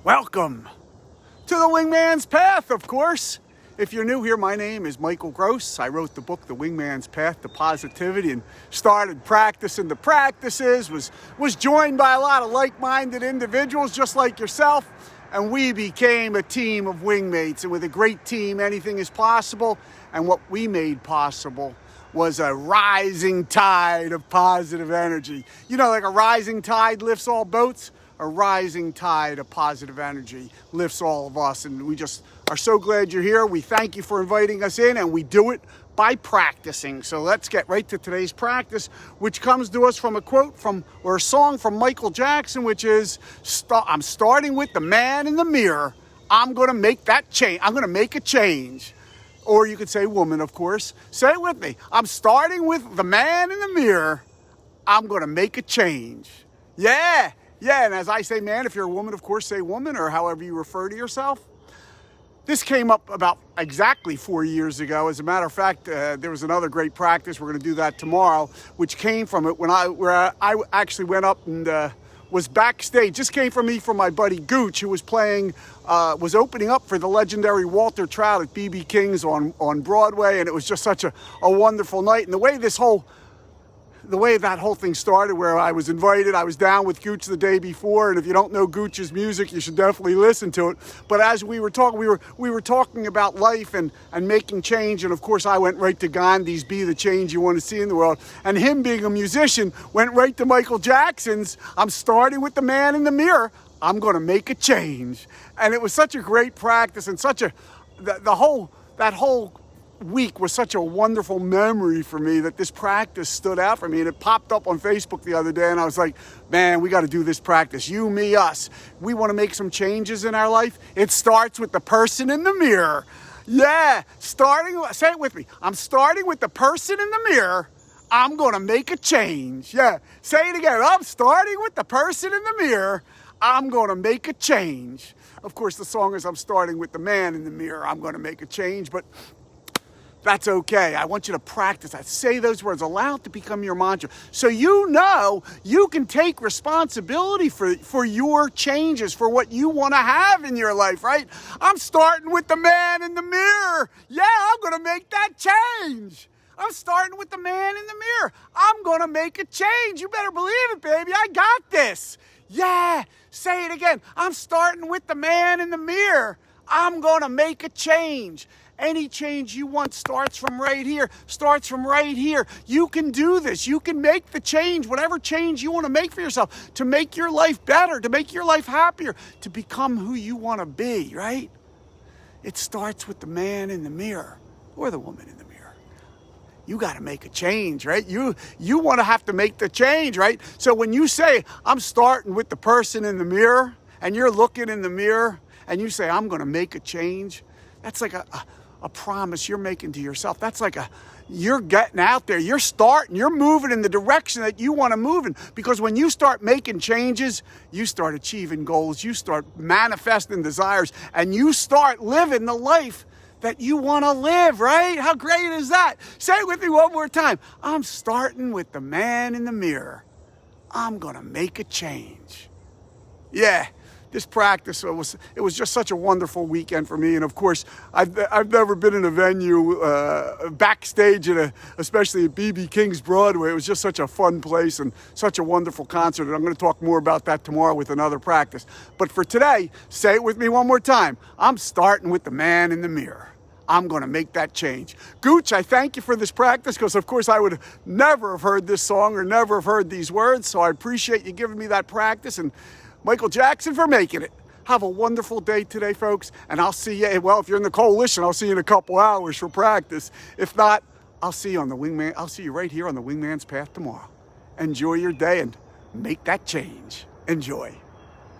Welcome to the Wingman's Path, of course. If you're new here, my name is Michael Gross. I wrote the book, The Wingman's Path to Positivity, and started practicing the practices, was joined by a lot of like-minded individuals just like yourself, and we became a team of wingmates. And with a great team, anything is possible. And what we made possible was a rising tide of positive energy. You know, like a rising tide lifts all boats, a rising tide of positive energy lifts all of us. And we just are so glad you're here. We thank you for inviting us in, and we do it by practicing. So let's get right to today's practice, which comes to us from a quote or a song from Michael Jackson, which is, I'm starting with the man in the mirror. I'm going to make that change. I'm going to make a change. Or you could say woman, of course. Say it with me. I'm starting with the man in the mirror. I'm going to make a change. Yeah. And as I say man, if you're a woman, of course, say woman, or however you refer to yourself. This came up about exactly 4 years ago. As a matter of fact, there was another great practice. We're going to do that tomorrow, which came from it where I actually went up and was backstage. Just came from me from my buddy Gooch, who was was opening up for the legendary Walter Trout at B.B. King's on Broadway, and it was just such a wonderful night. And the way that whole thing started, where I was invited, I was down with Gooch the day before, and if you don't know Gooch's music, you should definitely listen to it. But as we were talking, we were talking about life and making change, and of course I went right to Gandhi's "Be the Change You Want to See in the World," and him being a musician went right to Michael Jackson's "I'm starting with the man in the mirror. I'm going to make a change." And it was such a great practice, and that whole week was such a wonderful memory for me, that this practice stood out for me. And it popped up on Facebook the other day, and I was like, man, we got to do this practice. You, me, us. We want to make some changes in our life. It starts with the person in the mirror. Yeah, say it with me. I'm starting with the person in the mirror. I'm going to make a change. Yeah, say it again. I'm starting with the person in the mirror. I'm going to make a change. Of course, the song is I'm starting with the man in the mirror. I'm going to make a change, but that's okay. I want you to practice that. Say those words. Allow it to become your mantra. So you know you can take responsibility for your changes, for what you want to have in your life, right? I'm starting with the man in the mirror. Yeah, I'm going to make that change. I'm starting with the man in the mirror. I'm going to make a change. You better believe it, baby. I got this. Yeah, say it again. I'm starting with the man in the mirror. I'm going to make a change. Any change you want starts from right here. You can do this. You can make the change, whatever change you want to make for yourself, to make your life better, to make your life happier, to become who you want to be, right? It starts with the man in the mirror or the woman in the mirror. You got to make a change, right? You want to have to make the change, right? So when you say, I'm starting with the person in the mirror, and you're looking in the mirror, and you say, I'm going to make a change, that's like a promise you're making to yourself. That's like you're getting out there, you're moving in the direction that you want to move in. Because when you start making changes, you start achieving goals, you start manifesting desires, and you start living the life that you want to live, right? How great is that? Say it with me one more time. I'm starting with the man in the mirror. I'm going to make a change. Yeah. This practice, it was just such a wonderful weekend for me. And of course, I've never been in a venue backstage, especially at B.B. King's Broadway. It was just such a fun place and such a wonderful concert. And I'm going to talk more about that tomorrow with another practice. But for today, say it with me one more time. I'm starting with the man in the mirror. I'm going to make that change. Gooch, I thank you for this practice, because of course I would never have heard this song or never have heard these words. So I appreciate you giving me that practice, and Michael Jackson for making it. Have a wonderful day today, folks. And I'll see you, well, if you're in the coalition, I'll see you in a couple hours for practice. If not, I'll see you right here on the Wingman's Path tomorrow. Enjoy your day and make that change. Enjoy.